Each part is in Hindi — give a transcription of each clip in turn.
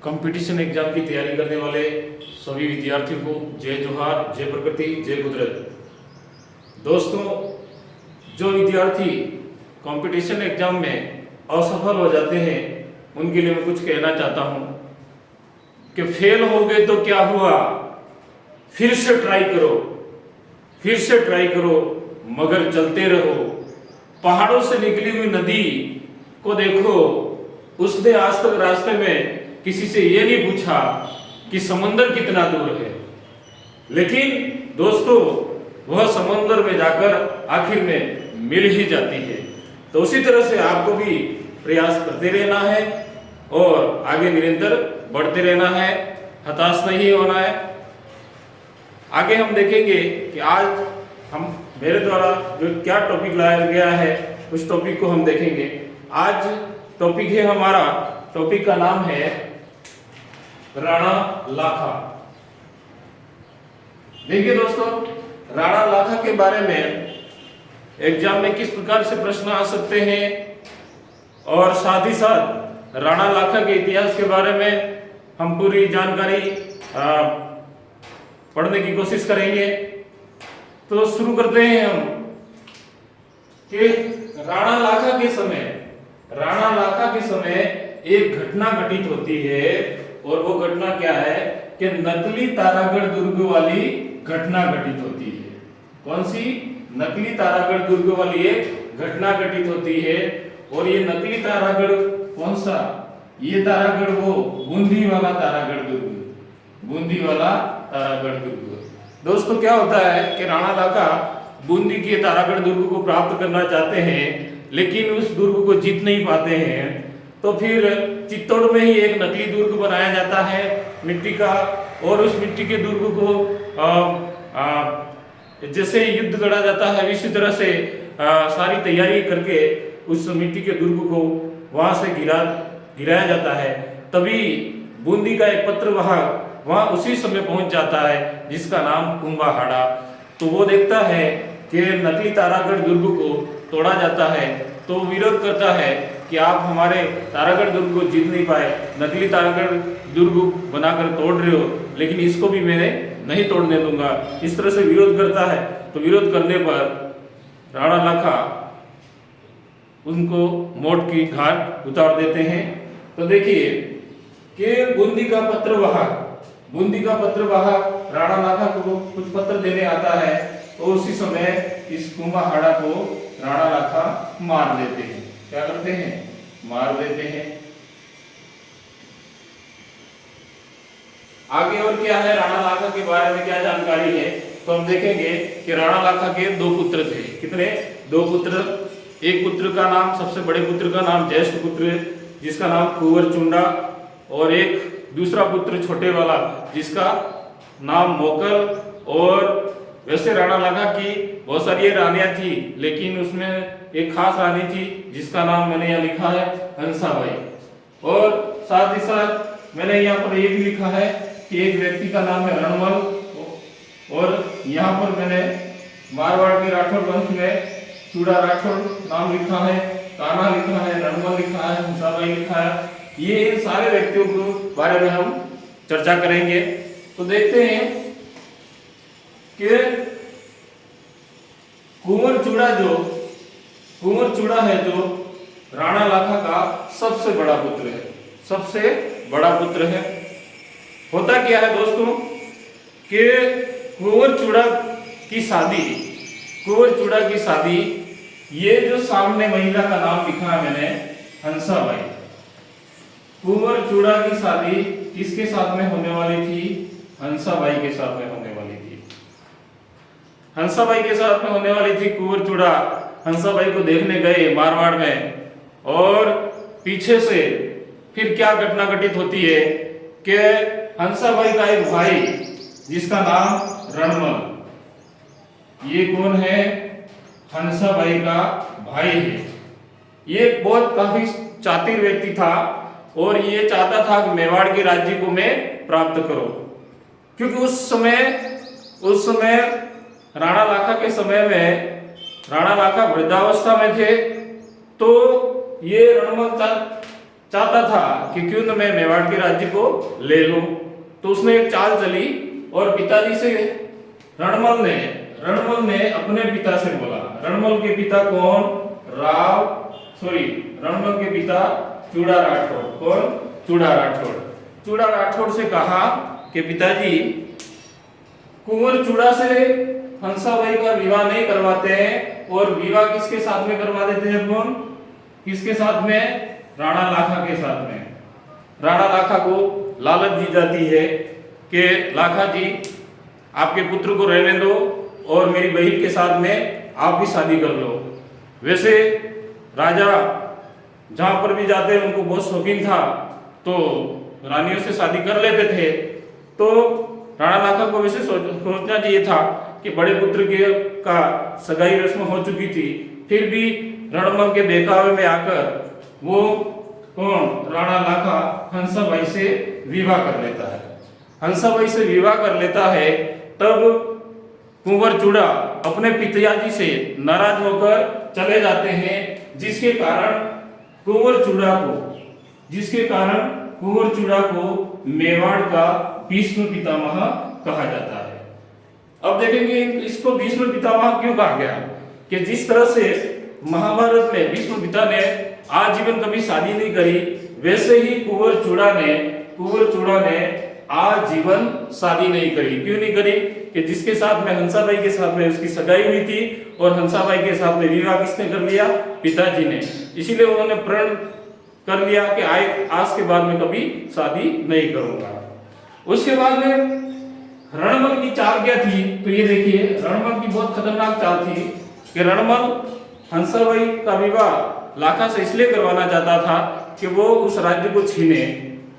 कंपटीशन एग्जाम की तैयारी करने वाले सभी विद्यार्थियों को जय जोहार, जय प्रकृति, जय कुदरत। दोस्तों, जो विद्यार्थी कंपटीशन एग्जाम में असफल हो जाते हैं उनके लिए मैं कुछ कहना चाहता हूं कि फेल हो गए तो क्या हुआ, फिर से ट्राई करो, फिर से ट्राई करो, मगर चलते रहो। पहाड़ों से निकली हुई नदी को देखो, उसने आज तक रास्ते में किसी से ये नहीं पूछा कि समंदर कितना दूर है, लेकिन दोस्तों वह समंदर में जाकर आखिर में मिल ही जाती है। तो उसी तरह से आपको भी प्रयास करते रहना है और आगे निरंतर बढ़ते रहना है, हताश नहीं होना है। आगे हम देखेंगे कि आज हम मेरे द्वारा जो क्या टॉपिक लाया गया है उस टॉपिक को हम देखेंगे। आज टॉपिक है हमारा, टॉपिक का नाम है राणा लाखा। देखिए दोस्तों, राणा लाखा के बारे में एग्जाम में किस प्रकार से प्रश्न आ सकते हैं और साथ ही साथ राणा लाखा के इतिहास के बारे में हम पूरी जानकारी पढ़ने की कोशिश करेंगे। तो शुरू करते हैं हम कि राणा लाखा के समय एक घटना घटित होती है और वो घटना क्या है कि नकली तारागढ़ दुर्ग वाली घटना घटित होती है। कौन सी? नकली तारागढ़ दुर्ग वाली एक घटना घटित होती है। और ये नकली तारागढ़ कौन सा? ये तारागढ़ वो बूंदी वाला तारागढ़ दुर्ग, बूंदी वाला तारागढ़ दुर्ग। दोस्तों क्या होता है कि राणा लाखा बूंदी के तारागढ़ दुर्ग को प्राप्त करना चाहते हैं, लेकिन उस दुर्ग को जीत नहीं पाते हैं। तो फिर चित्तौड़ में ही एक नकली दुर्ग बनाया जाता है मिट्टी का, और उस मिट्टी के दुर्ग को जैसे युद्ध लड़ा जाता है इसी तरह से सारी तैयारी करके उस मिट्टी के दुर्ग को वहां से गिराया जाता है। तभी बूंदी का एक पत्रवाहक वहां उसी समय पहुंच जाता है जिसका नाम कुंभाहाड़ा। तो वो देखता है कि नकली तारागढ़ दुर्ग को तोड़ा जाता है, तो विरोध करता है कि आप हमारे तारागढ़ दुर्ग को जीत नहीं पाए, नकली तारागढ़ दुर्ग बनाकर तोड़ रहे हो, लेकिन इसको भी मैंने नहीं तोड़ने दूंगा। इस तरह से विरोध करता है। तो विरोध करने पर राणा लाखा उनको मौत की घाट उतार देते हैं। तो देखिए कि बूंदी का पत्रवाहक राणा लाखा को कुछ पत्र देने आता है, तो उसी समय इस कुंभाहाड़ा को राणा लाखा मार देते हैं। क्या करते हैं? मार देते हैं। आगे और क्या है राणा लाखा के बारे में क्या जानकारी है, तो हम देखेंगे कि राणा लाखा के दो पुत्र थे। कितने? दो पुत्र। एक पुत्र का नाम, सबसे बड़े पुत्र का नाम ज्येष्ठ पुत्र जिसका नाम कुंवर चुंडा, और एक दूसरा पुत्र छोटे वाला जिसका नाम मोकल। और वैसे राणा लाखा की बहुत सारी रानियां थी, लेकिन उसमें एक खास रानी थी जिसका नाम मैंने यहाँ लिखा है हंसाबाई। और साथ ही साथ मैंने यहाँ पर ये भी लिखा है कि एक व्यक्ति का नाम है रणमल। और यहाँ पर मैंने मारवाड़ के राठौर वंश में चूड़ा राठौर नाम लिखा है, कान्हा लिखा है, रणमल लिखा है, हंसाबाई लिखा है। ये इन सारे व्यक्तियों के बारे में हम चर्चा करेंगे। तो देखते हैं कि कुंवर चूड़ा है जो राणा लाखा का सबसे बड़ा पुत्र है, सबसे बड़ा पुत्र है। होता क्या है दोस्तों कि कुंवर चूड़ा की शादी, ये जो सामने महिला का नाम लिखा है मैंने हंसाबाई, कुंवर चूड़ा की शादी किसके साथ में होने वाली थी? हंसाबाई के साथ में होने वाली थी। हंसाबाई के साथ में होने वाली थी। कुंवर चूड़ा हंसाबाई को देखने गए मारवाड़ में, और पीछे से फिर क्या घटना घटित होती है कि हंसाबाई का एक भाई जिसका नाम रणमल, ये कौन है? हंसाबाई का भाई है। ये बहुत काफी चातुर व्यक्ति था और ये चाहता था कि मेवाड़ के राज्य को मैं प्राप्त करूं, क्योंकि उस समय राणा लाखा के समय में राणा लाखा वृद्धावस्था में थे। तो ये रणमल चाहता था कि क्यों न मैं मेवाड़ के राज्य को ले लूं। तो उसने एक चाल चली और पिताजी से रणमल ने अपने पिता से बोला। रणमल के पिता कौन? रणमल के पिता चूड़ा राठौड़। कौन? चूड़ा राठौड़। चूड़ा राठौड़ से कहा कि पिताजी, कुंवर चूड़ा से हंसाबाई का विवाह नहीं करवाते हैं, और विवाह किसके साथ में करवा देते हैं? कौन? किसके साथ में? राणा लाखा के साथ में। राणा लाखा को लालच दी जाती है कि लाखा जी, आपके पुत्र को रहने दो और मेरी बहन के साथ में आप भी शादी कर लो। वैसे राजा जहां पर भी जाते उनको बहुत शौकीन था, तो रानियों से शादी कर लेते थे। तो राणा लाखा को वैसे सोचना चाहिए था कि बड़े पुत्र के का सगाई रस्म हो चुकी थी, फिर भी रणमल के बहकावे में आकर वो कौन? राणा लाखा हंसाबाई से विवाह कर लेता है। हंसाबाई से विवाह कर लेता है, तब कुंवर चूड़ा अपने पिताजी से नाराज होकर चले जाते हैं, जिसके कारण कुंवर चूड़ा को मेवाड़ का भीष्म पितामह कहा जाता है। अब देखेंगे इसको भीष्म पितामह क्यों कहा गया, कि जिस तरह से महाभारत में भीष्म पिता ने आजीवन कभी शादी नहीं करी, वैसे ही कुंवर चूड़ा ने आजीवन शादी नहीं करी। क्यों नहीं करी? कि जिसके साथ में हंसाबाई के साथ में उसकी सगाई हुई थी, और हंसाबाई के साथ में विवाह किसने कर लिया? पिताजी ने। इसीलिए उन्होंने प्रण कर लिया कि आज के बाद में कभी शादी नहीं करूंगा। उसके बाद में रणमल की चाल क्या थी? तो ये देखिए, रणमल की बहुत खतरनाक चाल थी कि रणमल हंसाबाई का विवाह लाखा से इसलिए करवाना चाहता था कि वो उस राज्य को छीने,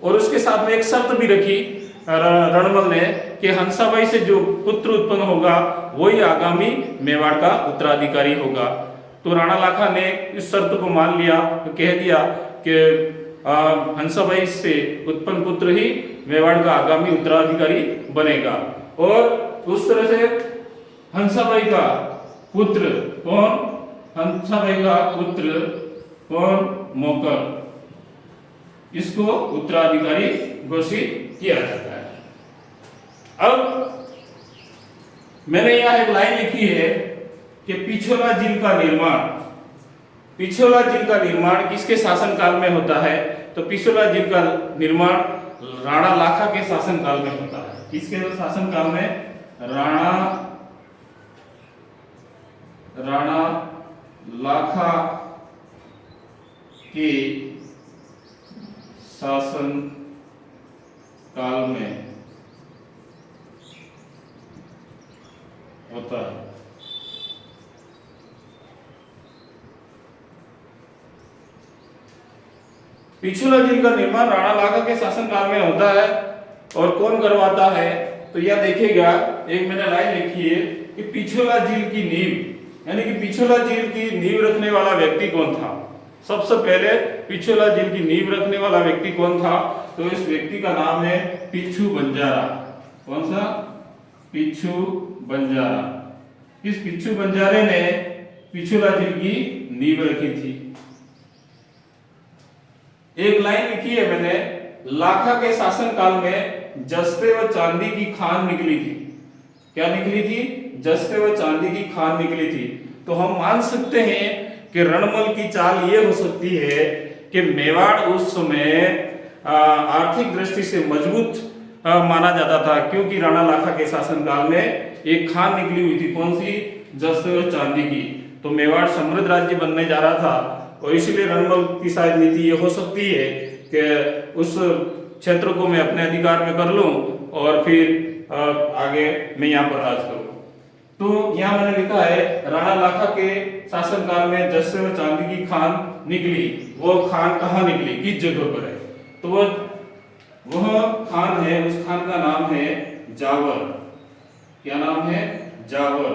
और उसके साथ में एक शर्त भी रखी रणमल ने कि हंसाबाई से जो पुत्र उत्पन्न होगा वही आगामी मेवाड़ का उत्तराधिकारी होगा। तो राणा लाखा ने इस शर्त को मान लिया, तो कह दिया कि हंसाबाई से उत्पन्न पुत्र ही मेवाड़ का आगामी उत्तराधिकारी बनेगा। और उस तरह से हंसाबाई का पुत्र कौन? हंसाबाई का पुत्र कौन? मोकर, इसको उत्तराधिकारी घोषित किया जाता है। अब मैंने यहां एक लाइन लिखी है कि पिछोला झील का निर्माण किसके शासनकाल में होता है? तो पिछोला झील का निर्माण राणा लाखा के शासनकाल में होता है। किसके शासनकाल में? राणा लाखा के शासन काल में होता है। पिछोला झील का निर्माण राणा लाखा के शासन काल में होता है, और कौन करवाता है? तो यह देखिएगा, एक मैंने लाइन लिखी है कि पिछोला झील की नींव, यानी कि पिछोला झील की नींव रखने वाला व्यक्ति कौन था? सबसे पहले पिछोला झील की नींव रखने वाला व्यक्ति कौन था? तो इस व्यक्ति का नाम है पिच्छू बंजारा। कौन सा? पिच्छू बंजारा। इस पिच्छू बंजारे ने पिछोला झील की नींव रखी थी। एक लाइन लिखी है मैंने, लाखा के शासन काल में जस्ते व चांदी की खान निकली थी। क्या निकली थी? जस्ते व चांदी की खान निकली थी। तो हम मान सकते हैं कि रणमल की चाल ये हो सकती है कि मेवाड़ उस समय आर्थिक दृष्टि से मजबूत माना जाता था, क्योंकि राणा लाखा के शासन काल में एक खान निकली हुई थी। कौन सी? जस्ते व चांदी की। तो मेवाड़ समृद्ध राज्य बनने जा रहा था, और इसीलिए रणमल की शायद नीति ये हो सकती है कि उस क्षेत्र को मैं अपने अधिकार में कर लूं, और फिर आगे मैं यहाँ पर राज करूं। तो यहाँ मैंने लिखा है राणा लाखा के शासनकाल में जस्ते व चांदी की खान निकली। वो खान कहाँ निकली? किस जगह पर है? तो वह खान है, उस खान का नाम है जावर। क्या नाम है? जावर।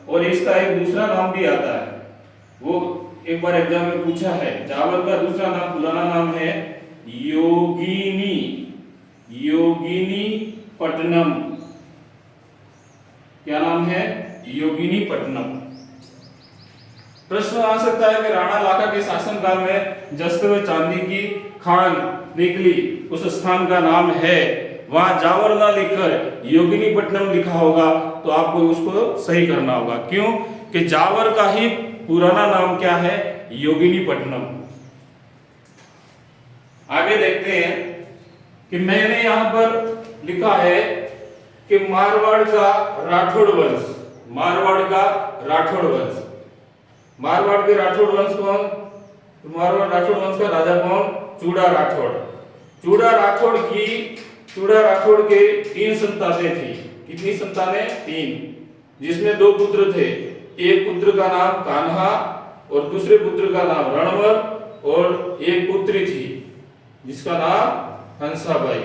और इसका एक दूसरा नाम भी आता है, वो एक बार एग्जाम में पूछा है। जावर का दूसरा नाम, पुराना नाम है योगिनी पट्टनम। क्या नाम है? योगिनी पट्टनम। प्रश्न आ सकता है कि राणा लाखा के शासनकाल में जस्त व चांदी की खान निकली उस स्थान का नाम है, वहां जावर ना लिखकर योगिनीपट्टनम लिखा होगा तो आपको उसको सही करना होगा। क्यों कि जावर का ही पुराना नाम क्या है, योगिनीपट्टनम। आगे देखते हैं कि मैंने यहां पर लिखा है कि मारवाड़ का राठौड़ वंश, मारवाड़ का राठौड़ वंश, मारवाड़ के राठौड़ वंश कौन, मारवाड़ राठौड़ वंश का राजा कौन, चूड़ा राठौड़। चूड़ा राठौड़ के 3 संतानें थी। कितनी संतानें, 3, जिसमें 2 पुत्र थे। एक पुत्र का नाम कान्हा और दूसरे पुत्र का नाम रणवर और एक पुत्री थी जिसका नाम हंसाबाई।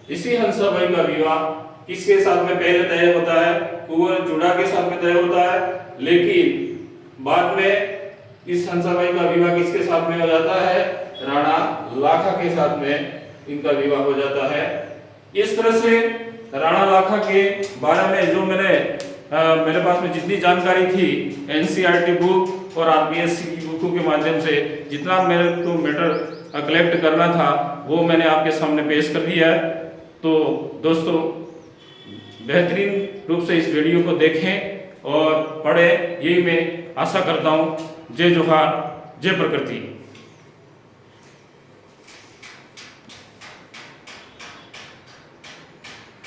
इसी हंसाबाई का विवाह किसके साथ में पहले तय होता है, कुंवर चूड़ा के साथ में तय होता है, लेकिन बाद में इस हंसाबाई का विवाह किसके साथ में हो जाता है, राणा लाखा के साथ में इनका विवाह हो जाता है। इस तरह से राणा लाखा के बारे में जो मेरे पास में जितनी जानकारी थी एनसीईआरटी बुक और आरपीएससी की बुकों के माध्यम से जितना मेरे को मैटर कलेक्ट करना था वो मैंने आपके सामने पेश कर दिया है। तो दोस्तों बेहतरीन रूप से इस वीडियो को देखें और पढ़ें, यही मैं आशा करता हूँ। जय जोहार, जय प्रकृति।